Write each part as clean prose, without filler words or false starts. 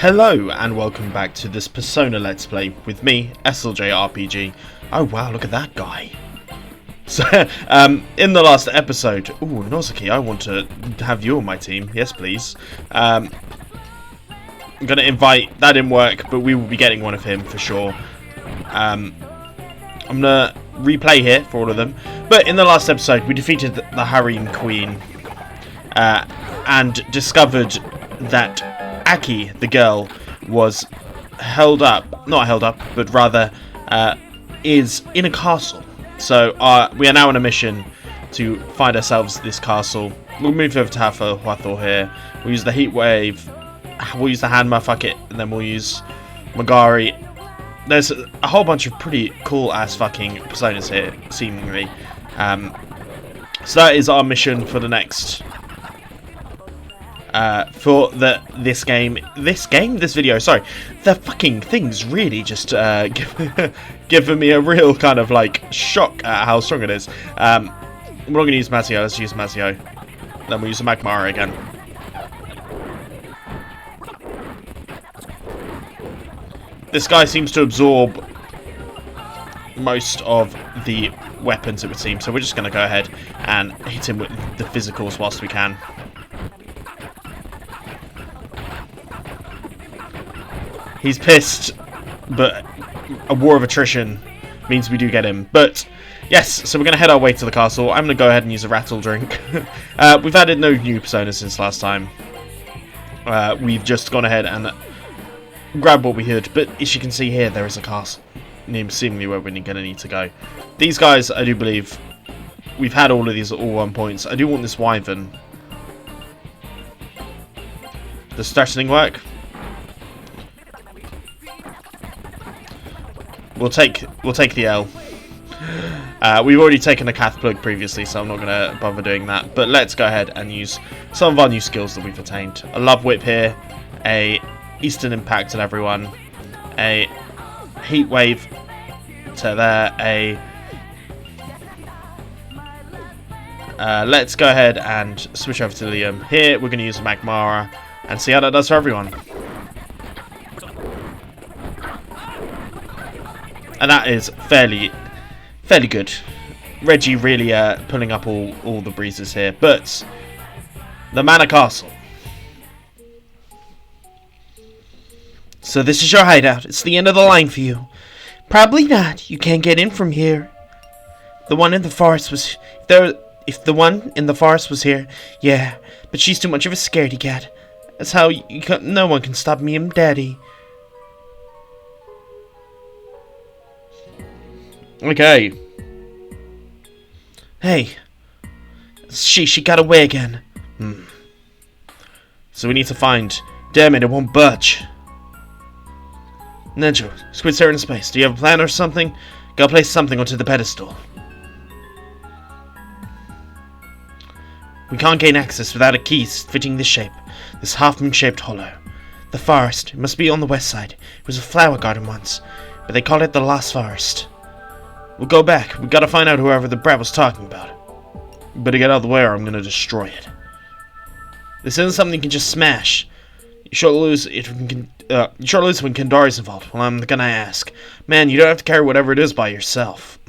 Hello and welcome back to this Persona Let's Play with me, SLJRPG. Oh wow, look at that guy. So, in the last episode... Ooh, Nozuki, I want to have you on my team. Yes, please. I'm going to invite... That didn't work, but we will be getting one of him for sure. I'm going to replay here for all of them. But in the last episode, we defeated the Harem Queen. And discovered that Aki, the girl, was held up, not held up, but rather is in a castle. So we are now on a mission to find ourselves this castle. We'll move over to Huathor here. We'll use the heat wave, we'll use the Hanma, fuck it, and then we'll use Magari. There's a whole bunch of pretty cool ass fucking personas here, seemingly. So that is our mission for the next... this video, sorry. The fucking thing's really just giving me a real kind of like shock at how strong it is. We're not going to use Masio, let's use Masio. Then we'll use the Magmara again. This guy seems to absorb most of the weapons, it would seem, so we're just going to go ahead and hit him with the physicals whilst we can. He's pissed, but a war of attrition means we do get him. But, yes, so we're going to head our way to the castle. I'm going to go ahead and use a rattle drink. We've added no new personas since last time. We've just gone ahead and grabbed what we could. But as you can see here, there is a castle, seemingly where we're going to need to go. These guys, I do believe, we've had all of these at all 1 points. I do want this wyvern. Does threatening work? We'll take the L. We've already taken a Cath Plug previously, so I'm not going to bother doing that. But let's go ahead and use some of our new skills that we've attained. A Love Whip here, a Eastern Impact on everyone, a Heat Wave to there, let's go ahead and switch over to Liam. Here, we're going to use Magmara and see how that does for everyone. And that is fairly good. Reggie really pulling up all the breezes here. But the Manor Castle. So this is your hideout. It's the end of the line for you. Probably not. You can't get in from here. The one in the forest was if the one in the forest was here, yeah. But she's too much of a scaredy cat. That's how no one can stop me and Daddy. Okay. Hey. She got away again. So we need to find... Damn it won't budge. Nejo, Squid's here in space. Do you have a plan or something? Gotta place something onto the pedestal. We can't gain access without a key fitting this shape. This half-moon-shaped hollow. The forest. It must be on the west side. It was a flower garden once. But they called it the Lost Forest. We'll go back. We gotta find out whoever the brat was talking about. Better get out of the way or I'm gonna destroy it. This isn't something you can just smash. You sure lose it when Kendari's involved. Well, I'm gonna ask. Man, you don't have to carry whatever it is by yourself.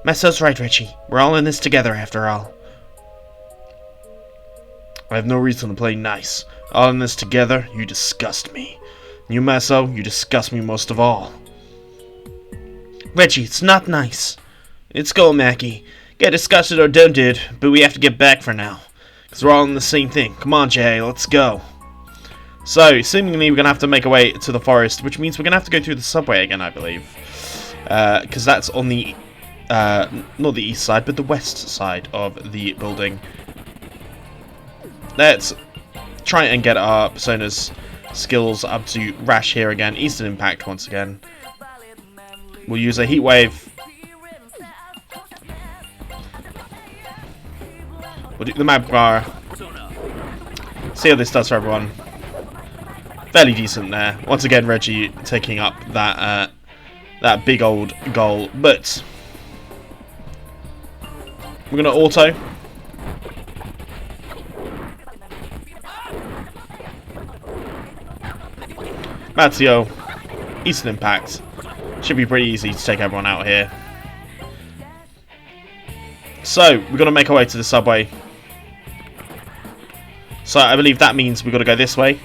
Maso's right, Richie. We're all in this together after all. I have no reason to play nice. All in this together, you disgust me. You, Maso, you disgust me most of all. Reggie, it's not nice. It's go, Mackie. Get disgusted or don't it, but we have to get back for now. Because we're all in the same thing. Come on, Jihei, let's go. So, seemingly we're going to have to make our way to the forest, which means we're going to have to go through the subway again, I believe. Because that's on the, not the east side, but the west side of the building. Let's try and get our personas... skills up to Rash here again. Eastern Impact once again. We'll use a Heat Wave. We'll do the Magmara. See how this does for everyone. Fairly decent there. Once again, Reggie taking up that that big old goal. But we're gonna auto. Matsuo, Eastern Impact. Should be pretty easy to take everyone out here. So, we've got to make our way to the subway. So, I believe that means we've got to go this way.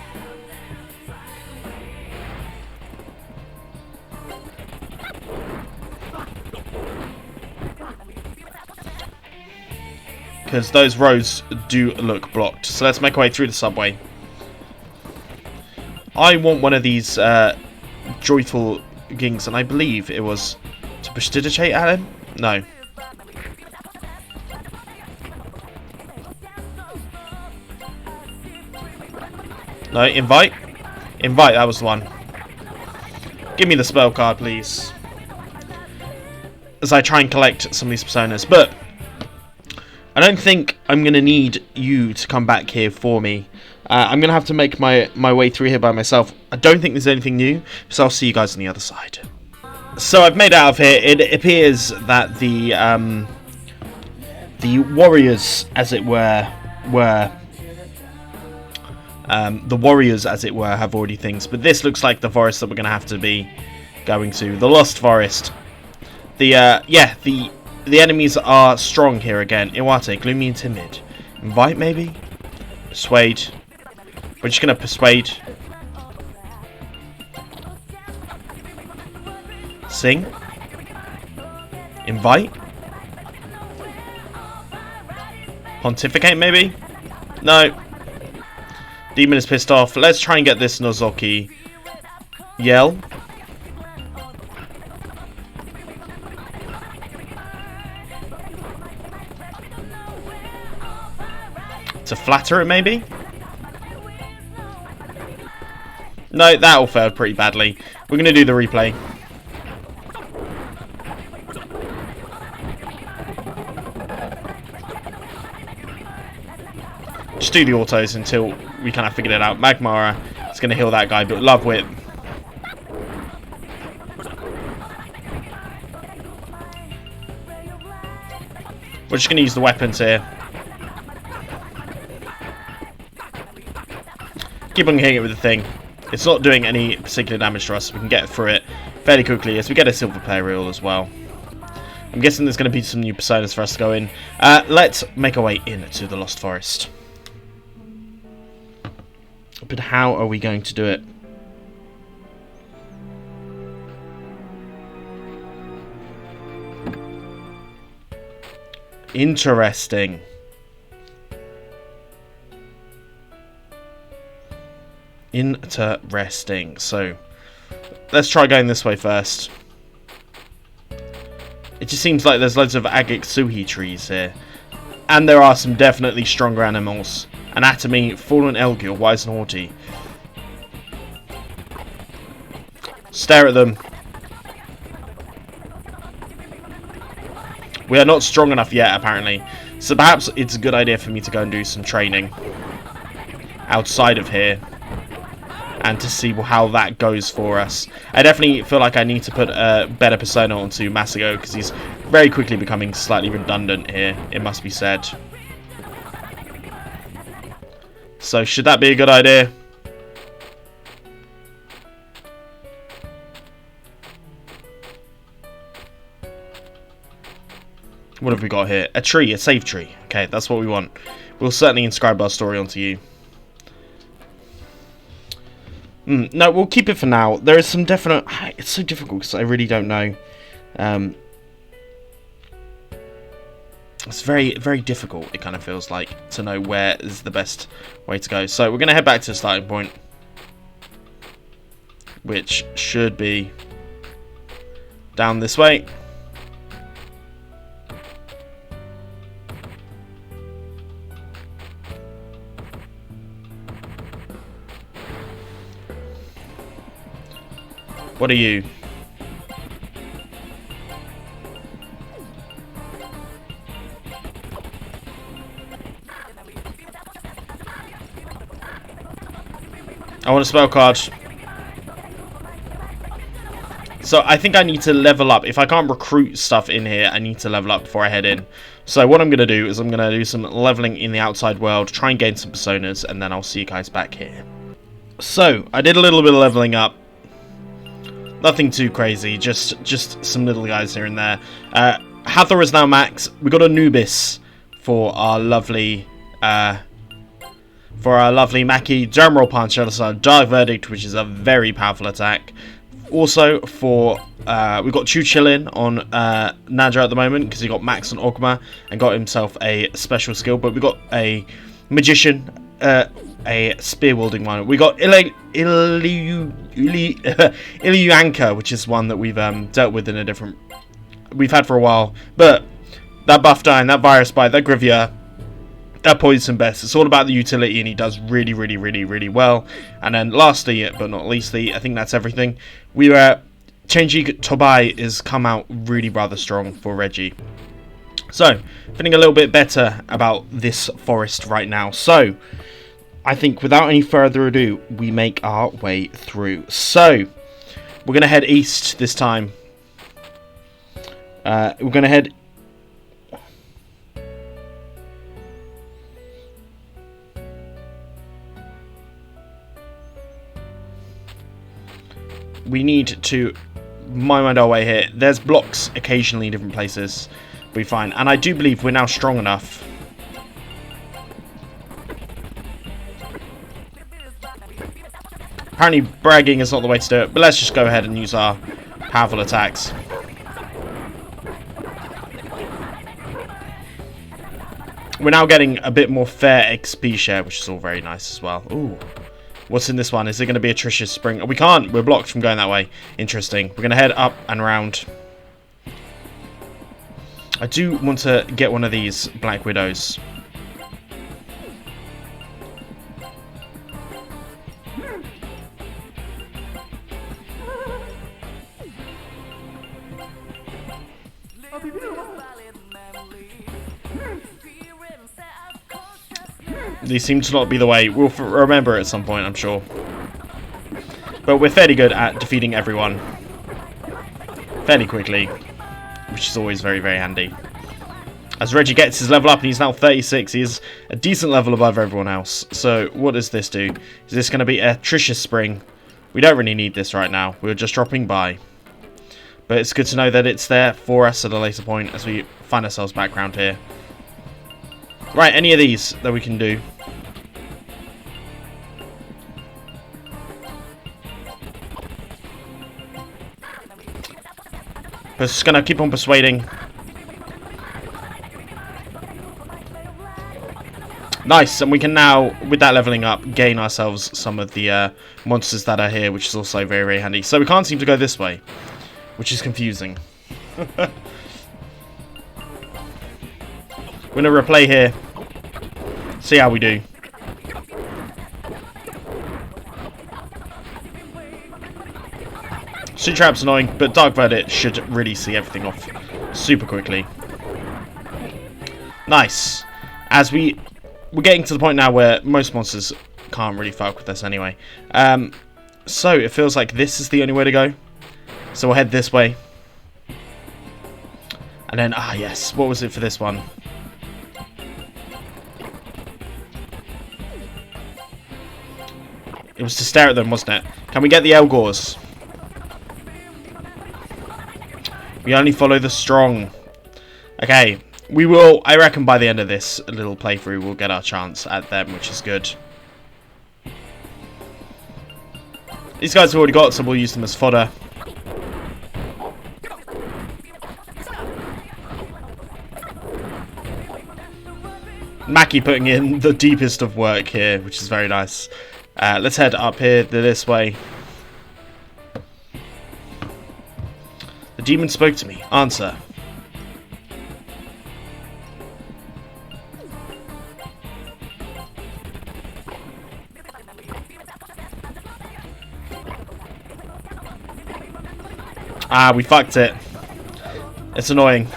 Because those roads do look blocked. So, let's make our way through the subway. I want one of these joyful gings, and I believe it was to prestidigitate at him? No. No, invite? Invite, that was the one. Give me the spell card, please. As I try and collect some of these personas. But I don't think I'm going to need you to come back here for me. I'm going to have to make my way through here by myself. I don't think there's anything new, so I'll see you guys on the other side. So I've made it out of here. It appears that the warriors, as it were, have already things. But this looks like the forest that we're going to have to be going to. The Lost Forest. The enemies are strong here again. Iwate, gloomy and timid. Invite, maybe? Persuade. We're just going to persuade. Sing. Invite. Pontificate, maybe? No. Demon is pissed off. Let's try and get this Nozoki. Yell. To flatter it, maybe? No, that all failed pretty badly. We're going to do the replay. Just do the autos until we kind of figured it out. Magmara is going to heal that guy, but Love Whip. We're just going to use the weapons here. Keep on hitting it with the thing. It's not doing any particular damage to us. We can get through it fairly quickly as we get a silver player reel as well. I'm guessing there's going to be some new personas for us to go in. Let's make our way into the Lost Forest. But how are we going to do it? Interesting. Interesting. So, let's try going this way first. It just seems like there's loads of Agitsuhi trees here. And there are some definitely stronger animals. Anatomy, Fallen Elgil, Wise and Haughty. Stare at them. We are not strong enough yet, apparently. So perhaps it's a good idea for me to go and do some training outside of here. And to see how that goes for us. I definitely feel like I need to put a better persona onto Masago, because he's very quickly becoming slightly redundant here, it must be said. So should that be a good idea? What have we got here? A tree, a save tree. Okay, that's what we want. We'll certainly inscribe our story onto you. No, we'll keep it for now. There is some definite... It's so difficult because I really don't know. It's very, very difficult, it kind of feels like, to know where is the best way to go. So we're going to head back to the starting point. Which should be down this way. What are you? I want a spell card. So I think I need to level up. If I can't recruit stuff in here, I need to level up before I head in. So what I'm going to do is I'm going to do some leveling in the outside world, try and gain some personas, and then I'll see you guys back here. So I did a little bit of leveling up. Nothing too crazy, just some little guys here and there. Hathor is now max. We got Anubis for our lovely Maki. Drumroll Punch, Dark Verdict, which is a very powerful attack. Also for we've got Chu Chillin on Nadra at the moment because he got max on Ogma and got himself a special skill. But we got a Magician, a spear wielding one. We got Ilyanka, which is one that we've dealt with in a different. We've had for a while, but that Buff Dine, that Virus Bite, that Grivia, that Poison Best, it's all about the utility, and he does really, really, really, really well. And then lastly, but not leastly, I think that's everything. We Chenji Tobai is come out really rather strong for Reggie. So, feeling a little bit better about this forest right now. So, I think without any further ado, we make our way through. So, we're going to head east this time. We're going to head... We need to mind our way here. There's blocks occasionally in different places. We find, and I do believe we're now strong enough. Apparently bragging is not the way to do it, but let's just go ahead and use our powerful attacks. We're now getting a bit more fair XP share, which is all very nice as well. Ooh. What's in this one? Is it going to be a Trish's Spring? Oh, we can't. We're blocked from going that way. Interesting. We're going to head up and around. I do want to get one of these Black Widows. These seem to not be the way. We'll remember at some point, I'm sure. But we're fairly good at defeating everyone fairly quickly, which is always very, very handy. As Reggie gets his level up, and he's now 36, he is a decent level above everyone else. So what does this do? Is this going to be a Trish's Spring? We don't really need this right now. We're just dropping by. But it's good to know that it's there for us at a later point as we find ourselves back around here. Right, any of these that we can do. Just gonna keep on persuading. Nice, and we can now, with that leveling up, gain ourselves some of the monsters that are here, which is also very, very handy. So we can't seem to go this way, which is confusing. We're gonna replay here. See how we do. Suit Trap's annoying, but Dark Verdict should really see everything off super quickly. Nice. As we're getting to the point now where most monsters can't really fuck with us anyway. So it feels like this is the only way to go. So we'll head this way. And then, yes, what was it for this one? It was to stare at them, wasn't it? Can we get the Elgors? We only follow the strong. Okay, we will, I reckon by the end of this little playthrough, we'll get our chance at them, which is good. These guys have already got, so we'll use them as fodder. Maki putting in the deepest of work here, which is very nice. Let's head up here this way. The demon spoke to me. Answer. We fucked it. It's annoying.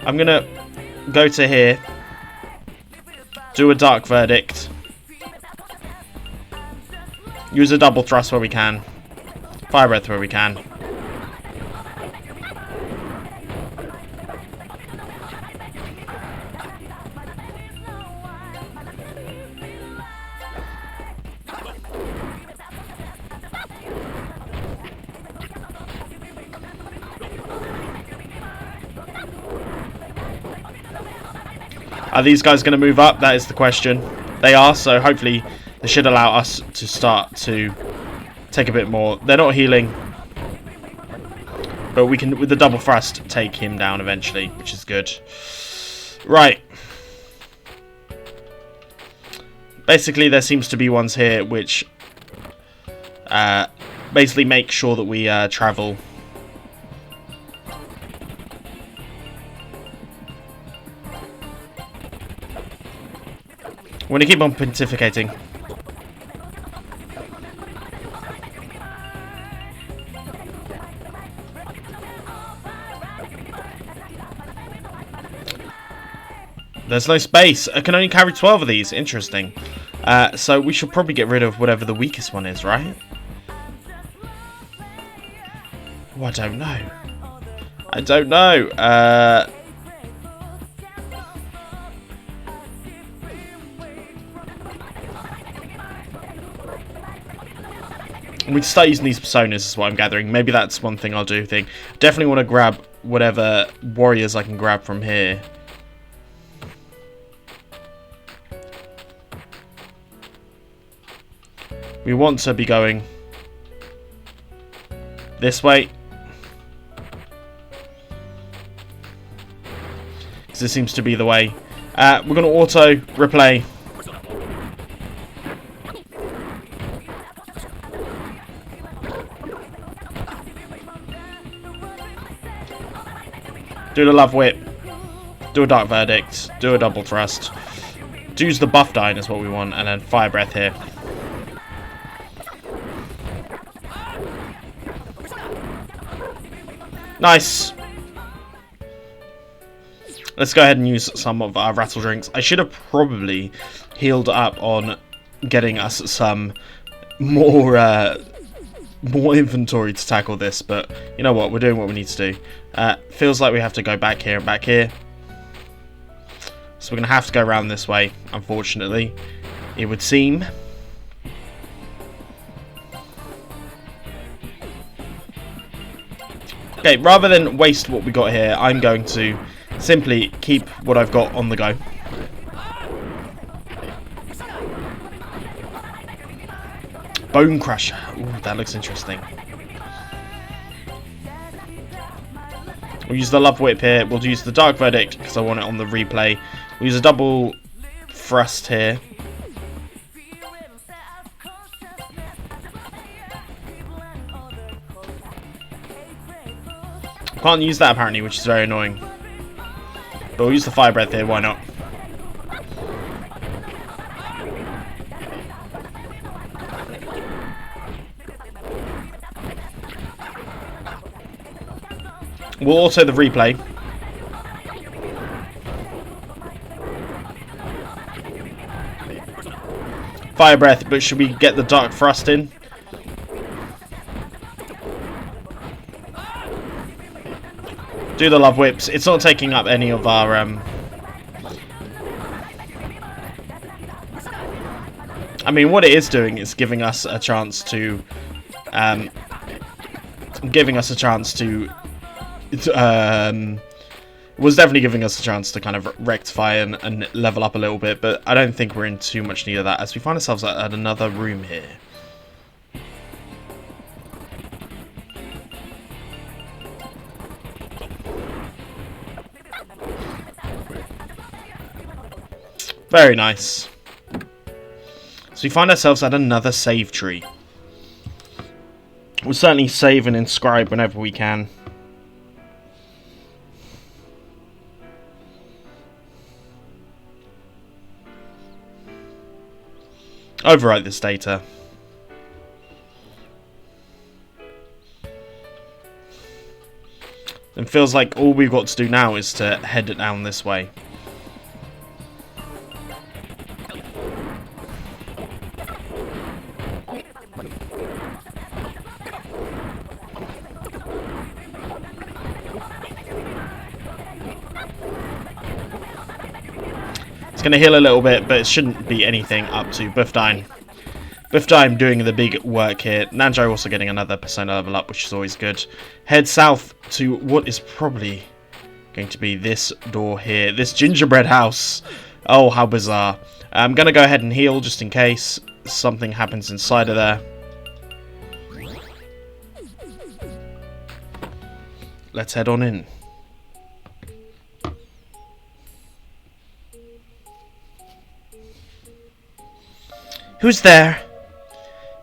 I'm gonna go to here. Do a Dark Verdict. Use a double thrust where we can. Fire breath where we can. Are these guys going to move up? That is the question. They are, so hopefully they should allow us to start to take a bit more. They're not healing, but we can, with the double thrust, take him down eventually, which is good. Right. Basically, there seems to be ones here which basically make sure that we travel. We're going to keep on pontificating. There's no space. I can only carry 12 of these. Interesting. So we should probably get rid of whatever the weakest one is, right? Oh, I don't know. I don't know. We can start using these personas, is what I'm gathering. Maybe that's one thing I'll do. Definitely want to grab whatever warriors I can grab from here. We want to be going this way, because this seems to be the way. We're going to auto replay. Do the love whip. Do a dark verdict. Do a double thrust. Do use the buff dying is what we want, and then fire breath here. Nice. Let's go ahead and use some of our rattle drinks. I should have probably healed up on getting us some more inventory to tackle this, but you know what? We're doing what we need to do. Feels like we have to go back here and back here. So we're going to have to go around this way, unfortunately, it would seem. Okay, rather than waste what we got here, I'm going to simply keep what I've got on the go. Bone Crusher. Ooh, that looks interesting. We'll use the Love Whip here. We'll use the Dark Verdict because I want it on the replay. We'll use a double thrust here. Can't use that apparently, which is very annoying. But we'll use the Fire Breath here, why not? We'll also the replay. Fire Breath, but should we get the Dark Thrust in? Do the Love Whips. It's not taking up any of our I mean, what it is doing is giving us a chance to was definitely giving us a chance to kind of rectify and level up a little bit, but I don't think we're in too much need of that as we find ourselves at another room here. Very nice. So we find ourselves at another save tree. We'll certainly save and inscribe whenever we can. Overwrite this data. It feels like all we've got to do now is to head it down this way. It's going to heal a little bit, but it shouldn't be anything up to Buffdine. Buffdine doing the big work here. Nanjo also getting another persona level up, which is always good. Head south to what is probably going to be this door here. This gingerbread house. Oh, how bizarre. I'm going to go ahead and heal just in case something happens inside of there. Let's head on in. Who's there?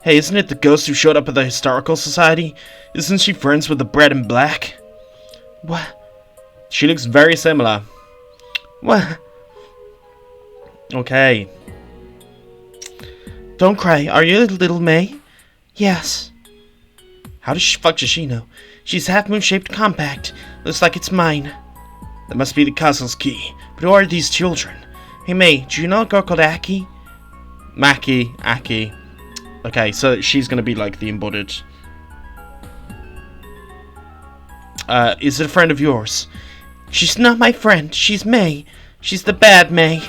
Hey, isn't it the ghost who showed up at the Historical Society? Isn't she friends with the Bread and Black? What? She looks very similar. What? Okay. Don't cry. Are you little May? Yes. How does fuck does she know? She's half-moon-shaped compact. Looks like it's mine. That must be the castle's key. But who are these children? Hey May, do you know a girl called Aki? Aki. Okay, so she's gonna be like the embodied. Is it a friend of yours? She's not my friend. She's May. She's the bad May.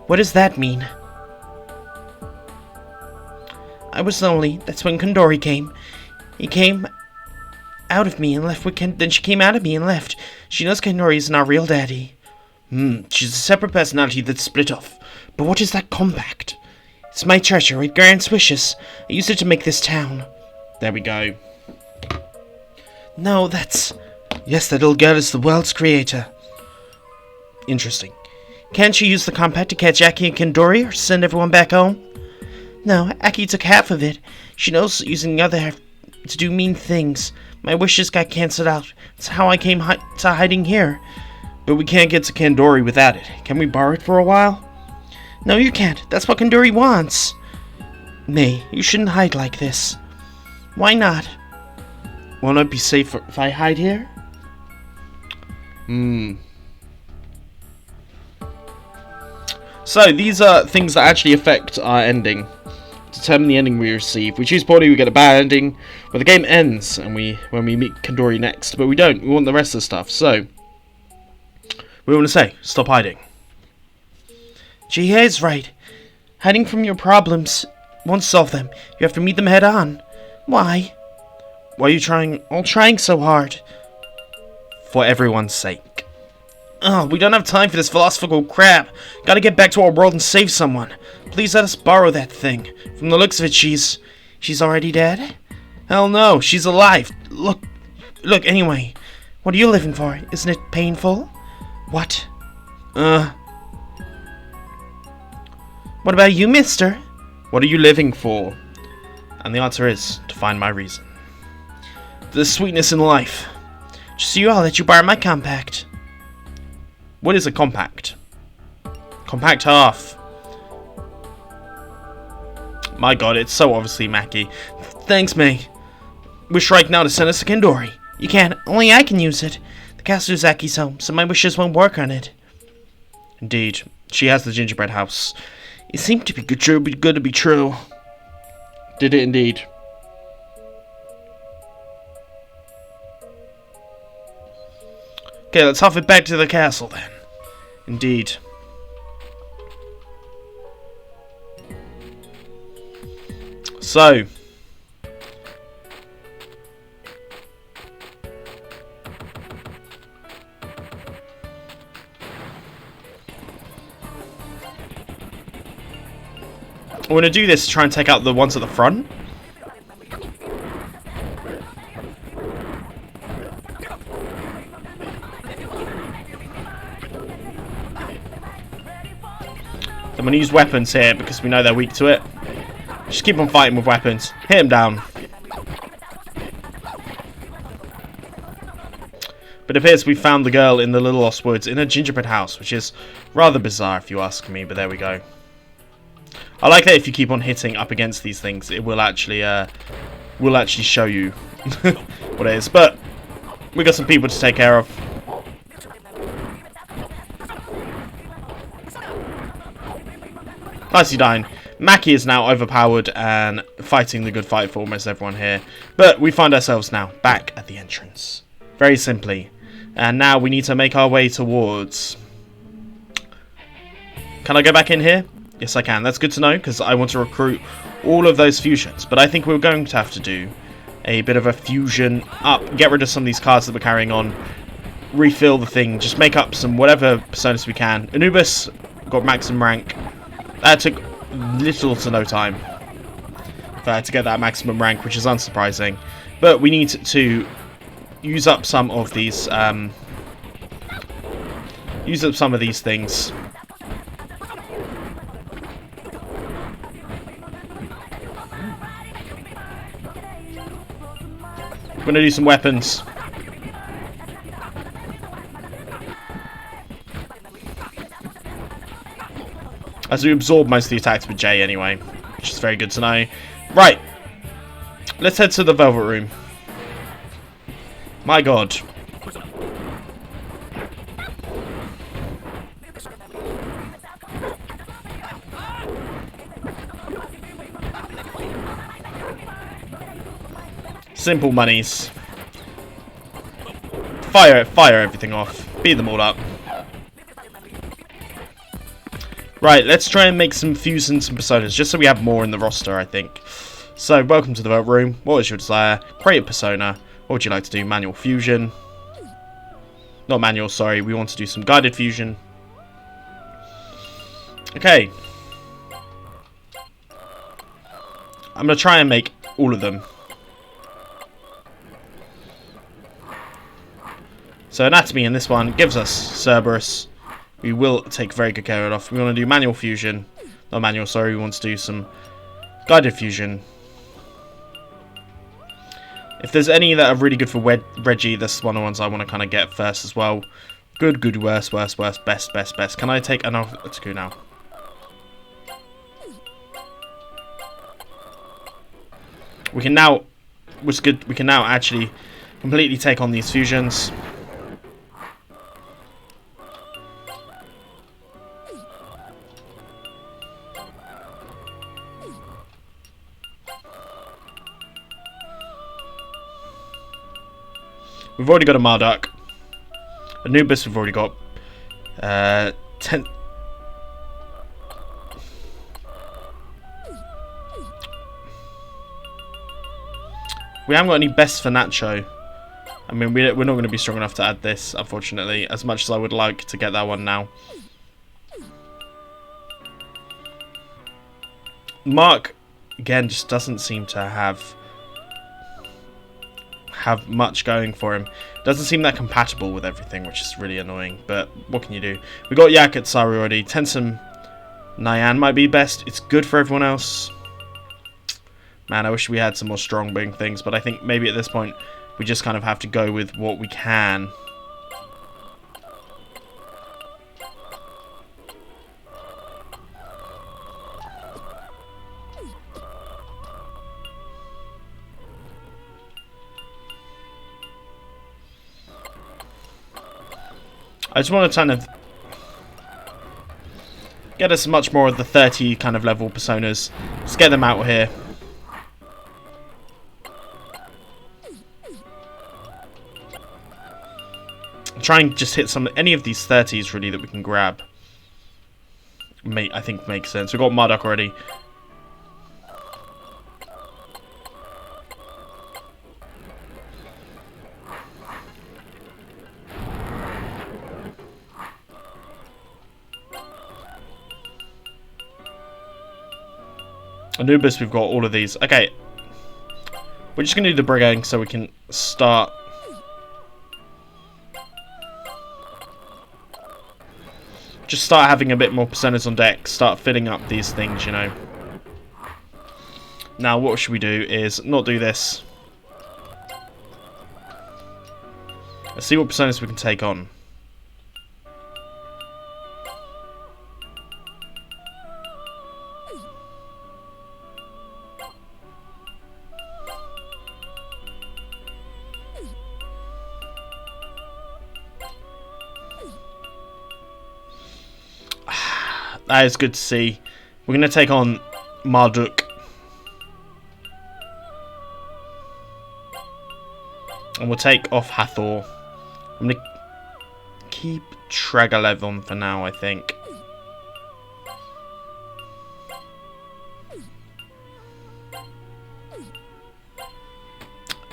What does that mean? I was lonely. That's when Kandori came. He came out of me and left with then she came out of me and left. She knows Kandori isn't our real daddy. She's a separate personality that's split off. But what is that compact? It's my treasure. It grants wishes. I used it to make this town. There we go. No, that's... Yes, that little girl is the world's creator. Interesting. Can't she use the compact to catch Aki and Kandori or send everyone back home? No, Aki took half of it. She knows using the other half to do mean things. My wishes got cancelled out. That's how I came to hiding here. But we can't get to Kandori without it. Can we borrow it for a while? No, you can't. That's what Kandori wants. May, you shouldn't hide like this. Why not? Won't it be safer if I hide here? So, these are things that actually affect our ending. Determine the ending we receive. We choose poorly, we get a bad ending. Well, the game ends and when we meet Kandori next. But we don't. We want the rest of the stuff. So, we want to say, stop hiding. Jihei is right. Hiding from your problems won't solve them. You have to meet them head on. Why? Why are you trying so hard? For everyone's sake. Oh, we don't have time for this philosophical crap. Gotta get back to our world and save someone. Please let us borrow that thing. From the looks of it, she's already dead? Hell no, she's alive. Look, anyway. What are you living for? Isn't it painful? What? What about you, mister? What are you living for? And the answer is, to find my reason. The sweetness in life. Just so I'll let you borrow my compact. What is a compact? Compact half. My god, it's so obviously Maki. Thanks, May. Wish right now to send us to Kandori. You can't. Only I can use it. The castle is Aki's home, so my wishes won't work on it. Indeed. She has the gingerbread house. It seemed to be good to be true. Did it indeed. Okay, let's huff it back to the castle then. Indeed. So. I'm going to do this to try and take out the ones at the front. I'm going to use weapons here because we know they're weak to it. Just keep on fighting with weapons. Hit him down. But it appears we found the girl in the Little Lost Woods in a gingerbread house, which is rather bizarre if you ask me, but there we go. I like that if you keep on hitting up against these things, it will actually show you what it is. But we got some people to take care of. Nicely done. Maki is now overpowered and fighting the good fight for almost everyone here. But we find ourselves now back at the entrance. Very simply. And now we need to make our way towards... Can I go back in here? Yes, I can. That's good to know, because I want to recruit all of those fusions. But I think we're going to have to do a bit of a fusion up. Get rid of some of these cards that we're carrying on. refill the thing, just make up some whatever personas we can. Anubis got maximum rank. That took little to no time for her to get that maximum rank, which is unsurprising. But we need to use up some of these things. We're gonna do some weapons. As we absorb most of the attacks with Jay anyway, which is very good to know. Right, let's head to the Velvet Room. My god. Simple monies. Fire everything off. Beat them all up. Right, let's try and make some fuse and some personas, just so we have more in the roster, I think. So, welcome to the Velvet Room. What is your desire? Create a persona. What would you like to do? Manual fusion. Not manual, sorry. We want to do some guided fusion. Okay. I'm going to try and make all of them. So, anatomy in this one gives us Cerberus. We will take very good care of it off. We want to do manual fusion. Not manual, sorry. We want to do some guided fusion. If there's any that are really good for Reggie, this is one of the ones I want to kind of get first as well. Good, good, worst, worst, worst, best, best, best. Can I take another? Let's go now. We can now, which is good, we can now actually completely take on these fusions. We've already got a Marduk. Anubis we've already got. 10. We haven't got any best for Nacho. I mean, we're not going to be strong enough to add this, unfortunately, as much as I would like to get that one now. Mark, again, just doesn't seem to have much going for him. Doesn't seem that compatible with everything, which is really annoying, but what can you do? We got Yak at Saru already. Tensum Nyan might be best. It's good for everyone else. Man, I wish we had some more strong bring things, but I think maybe at this point we just kind of have to go with what we can. I just want to kind of get us much more of the 30 kind of level personas. Let's get them out here. Try and just hit any of these 30s really that we can grab. I think makes sense. We've got Marduk already. Anubis, we've got all of these. Okay. We're just going to do the Brigand so we can start. Just start having a bit more personas on deck. Start filling up these things, you know. Now, what should we do is not do this. Let's see what personas we can take on. That is good to see. We're going to take on Marduk. And we'll take off Hathor. I'm going to keep Tragalev on for now, I think.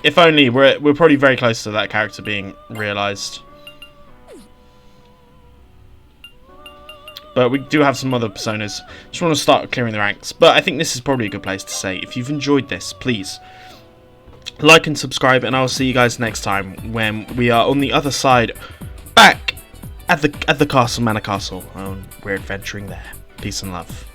If only. We're probably very close to that character being realised. but we do have some other personas. Just want to start clearing the ranks. But I think this is probably a good place to say, if you've enjoyed this, please like and subscribe, and I'll see you guys next time when we are on the other side, back at the Manor Castle, and we're adventuring there. Peace and love.